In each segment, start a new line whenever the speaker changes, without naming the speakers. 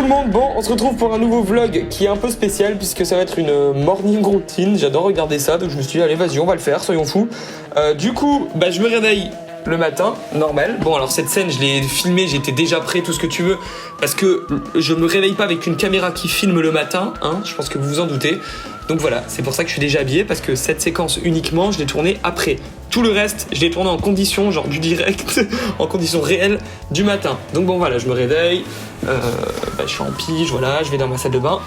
le monde, bon on se retrouve pour un nouveau vlog qui est un peu spécial puisque ça va être une morning routine, j'adore regarder ça donc je me suis dit allez vas-y on va le faire, soyons fous. Du coup je me réveille le matin, normal. Bon alors cette scène je l'ai filmée, j'étais déjà prêt, tout ce que tu veux, parce que je me réveille pas avec une caméra qui filme le matin, hein, je pense que vous vous en doutez. Donc voilà, c'est pour ça que je suis déjà habillé, parce que cette séquence uniquement, je l'ai tournée après. Tout le reste, je l'ai tourné en condition, genre du direct, en condition réelle du matin. Donc bon voilà, je me réveille, je suis en pige, voilà, je vais dans ma salle de bain.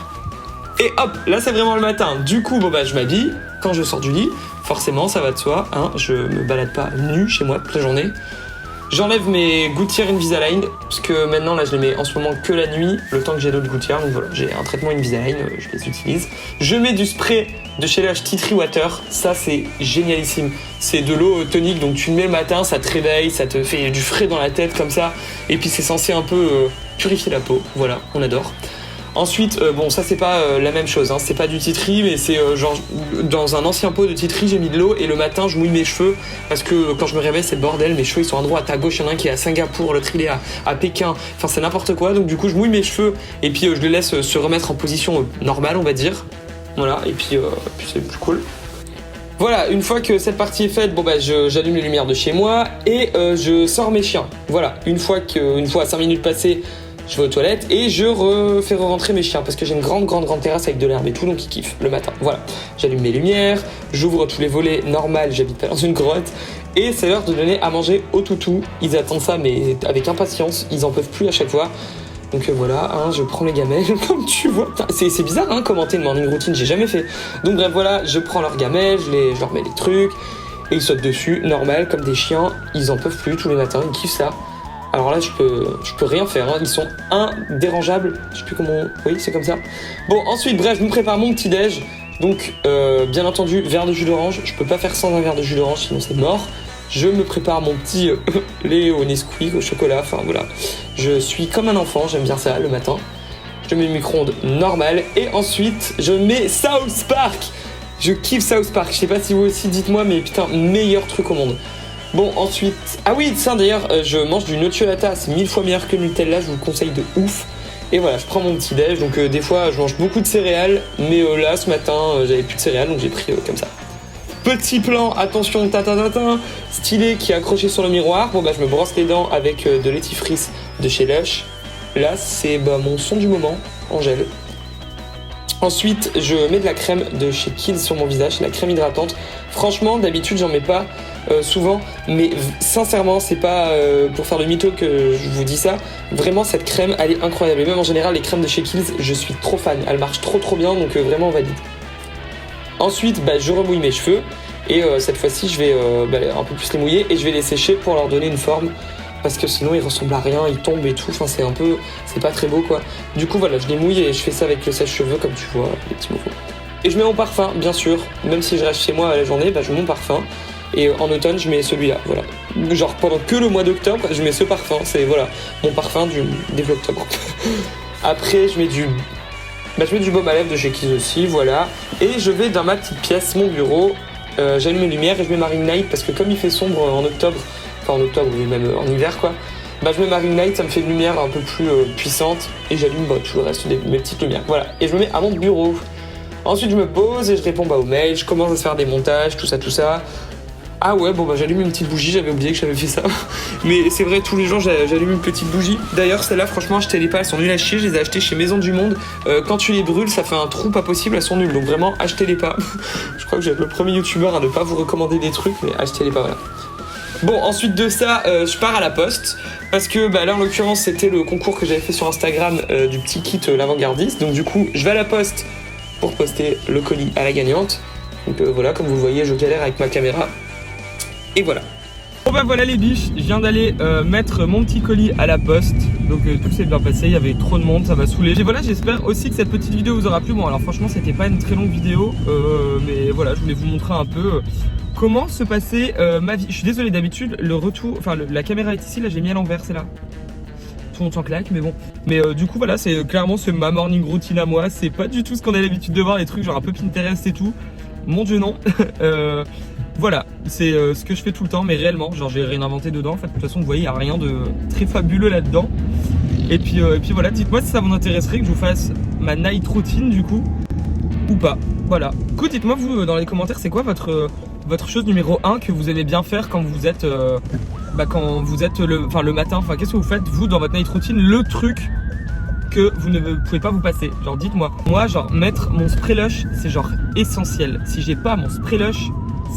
Et hop, là c'est vraiment le matin. Du coup, je m'habille. Quand je sors du lit, forcément, ça va de soi, hein, je me balade pas nu chez moi toute la journée. J'enlève mes gouttières Invisalign, parce que maintenant, là, je les mets en ce moment que la nuit, le temps que j'ai d'autres gouttières. Donc voilà, j'ai un traitement Invisalign, je les utilise. Je mets du spray de chez Lush Tea Tree Water, ça c'est génialissime. C'est de l'eau tonique, donc tu le mets le matin, ça te réveille, ça te fait du frais dans la tête comme ça. Et puis c'est censé un peu purifier la peau, voilà, on adore. Ensuite, ça c'est pas la même chose, hein. C'est pas du tea tree, mais c'est genre dans un ancien pot de tea tree, j'ai mis de l'eau et le matin je mouille mes cheveux parce que quand je me réveille c'est le bordel, mes cheveux ils sont à droite, à gauche, il y en a un qui est à Singapour, l'autre il est à Pékin, enfin c'est n'importe quoi, donc du coup je mouille mes cheveux et puis je les laisse se remettre en position normale on va dire, voilà, et puis c'est plus cool. Voilà, une fois que cette partie est faite, j'allume les lumières de chez moi et je sors mes chiens. Voilà, une fois à 5 minutes passées, je vais aux toilettes et je fais rentrer mes chiens parce que j'ai une grande terrasse avec de l'herbe et tout, donc ils kiffent le matin. Voilà, j'allume mes lumières, j'ouvre tous les volets, normal, j'habite pas dans une grotte et c'est l'heure de donner à manger aux toutous. Ils attendent ça mais avec impatience, ils en peuvent plus à chaque fois. Donc voilà, hein, je prends les gamelles, comme tu vois. C'est bizarre, hein, commenter une morning routine, j'ai jamais fait. Donc bref, voilà, je prends leurs gamelles, je leur mets les trucs, et ils sautent dessus, normal, comme des chiens. Ils en peuvent plus tous les matins, ils kiffent ça. Alors là, je peux rien faire, hein, ils sont indérangeables. Je sais plus comment... Oui, c'est comme ça. Bon, ensuite, bref, je me prépare mon petit-déj. Donc, bien entendu, verre de jus d'orange. Je peux pas faire sans un verre de jus d'orange, sinon c'est mort. Je me prépare mon petit lait au Nesquik, au chocolat, enfin voilà. Je suis comme un enfant, j'aime bien ça le matin. Je mets le micro-ondes normal et ensuite je mets South Park. Je kiffe South Park, je sais pas si vous aussi, dites-moi, mais putain, meilleur truc au monde. Bon, ensuite... Ah oui, ça d'ailleurs, je mange du nocciolata, c'est 1000 fois meilleur que le Nutella, je vous le conseille de ouf. Et voilà, je prends mon petit déj, donc des fois je mange beaucoup de céréales, mais là ce matin j'avais plus de céréales, donc j'ai pris comme ça. Petit plan, attention, stylé qui est accroché sur le miroir. Je me brosse les dents avec de l'étifrice de chez Lush. Là, c'est mon son du moment, en gel. Ensuite, je mets de la crème de chez Kiehl's sur mon visage, la crème hydratante. Franchement, d'habitude, j'en mets pas souvent, mais sincèrement, c'est pas pour faire le mytho que je vous dis ça. Vraiment, cette crème, elle est incroyable. Et même en général, les crèmes de chez Kiehl's, je suis trop fan. Elles marchent trop bien, donc vraiment, on valide. Ensuite, je remouille mes cheveux et cette fois-ci, je vais un peu plus les mouiller et je vais les sécher pour leur donner une forme parce que sinon ils ressemblent à rien, ils tombent et tout. Enfin, c'est pas très beau quoi. Du coup, voilà, je les mouille et je fais ça avec le sèche-cheveux comme tu vois, les petits mouvements. Et je mets mon parfum, bien sûr. Même si je reste chez moi à la journée, je mets mon parfum. Et en automne, je mets celui-là, voilà. Genre pendant que le mois d'octobre, je mets ce parfum. C'est voilà mon parfum du début octobre. Après, je mets du baume à lèvres de chez Kiehl's aussi, voilà. Et je vais dans ma petite pièce, mon bureau, j'allume mes lumières et je mets ma ring light parce que comme il fait sombre en octobre, ou même en hiver quoi, je mets ma ring light, ça me fait une lumière un peu plus puissante et j'allume tout le reste de mes petites lumières, voilà. Et je me mets à mon bureau. Ensuite je me pose et je réponds aux mails, je commence à se faire des montages, tout ça. Ah ouais, j'allume une petite bougie, j'avais oublié que j'avais fait ça. Mais c'est vrai, tous les jours, j'allume une petite bougie. D'ailleurs, celles-là, franchement, achetez les pas, elles sont nulles à chier. Je les ai achetées chez Maison du Monde. Quand tu les brûles, ça fait un trou pas possible, elles sont nulles. Donc vraiment, achetez les pas. Je crois que j'ai être le premier youtubeur à ne pas vous recommander des trucs, mais achetez les pas, voilà. Bon, ensuite de ça, je pars à la poste. Parce que là, en l'occurrence, c'était le concours que j'avais fait sur Instagram du petit kit l'avant-gardiste. Donc du coup, je vais à la poste pour poster le colis à la gagnante. Donc voilà, comme vous le voyez, je galère avec ma caméra. Et voilà. Bon voilà les biches, je viens d'aller mettre mon petit colis à la poste. Donc tout s'est bien passé, il y avait trop de monde, ça m'a saoulé. Et voilà, j'espère aussi que cette petite vidéo vous aura plu. Bon alors franchement c'était pas une très longue vidéo, mais voilà, je voulais vous montrer un peu comment se passait ma vie. Je suis désolé, d'habitude le retour, la caméra est ici, là j'ai mis à l'envers, c'est là. Tout le monde s'en claque, mais bon. Mais du coup voilà, c'est clairement ma morning routine à moi. C'est pas du tout ce qu'on a l'habitude de voir, les trucs genre un peu Pinterest et tout. Mon dieu non. Voilà, c'est ce que je fais tout le temps, mais réellement, genre j'ai rien inventé dedans. En fait, de toute façon, vous voyez, il n'y a rien de très fabuleux là-dedans. Et puis voilà, dites-moi si ça vous intéresserait que je vous fasse ma night routine du coup, ou pas. Voilà. Du coup, dites-moi vous dans les commentaires, c'est quoi votre chose numéro 1 que vous aimez bien faire quand vous êtes, le matin. Enfin, qu'est-ce que vous faites vous dans votre night routine, le truc que vous ne pouvez pas vous passer. Genre dites-moi. Moi, genre mettre mon spray lush, c'est genre essentiel. Si j'ai pas mon spray lush,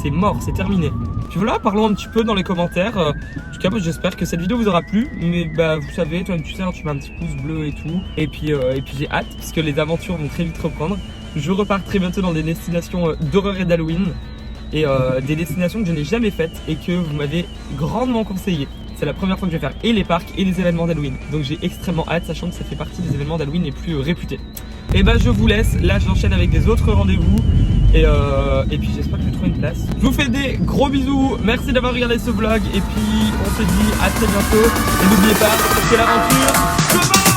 c'est mort, c'est terminé. Puis voilà, parlons un petit peu dans les commentaires. En tout cas, j'espère que cette vidéo vous aura plu. Mais bah vous savez, toi tu sais, tu mets un petit pouce bleu et tout. Et puis j'ai hâte parce que les aventures vont très vite reprendre. Je repars très bientôt dans des destinations d'horreur et d'Halloween. Et des destinations que je n'ai jamais faites et que vous m'avez grandement conseillé. C'est la première fois que je vais faire et les parcs et les événements d'Halloween. Donc j'ai extrêmement hâte, sachant que ça fait partie des événements d'Halloween les plus réputés. Et bah je vous laisse, là j'enchaîne avec des autres rendez-vous. Et puis j'espère que je vais trouver une place. Je vous fais des gros bisous, merci d'avoir regardé ce vlog. Et puis on se dit à très bientôt. Et n'oubliez pas, c'est l'aventure.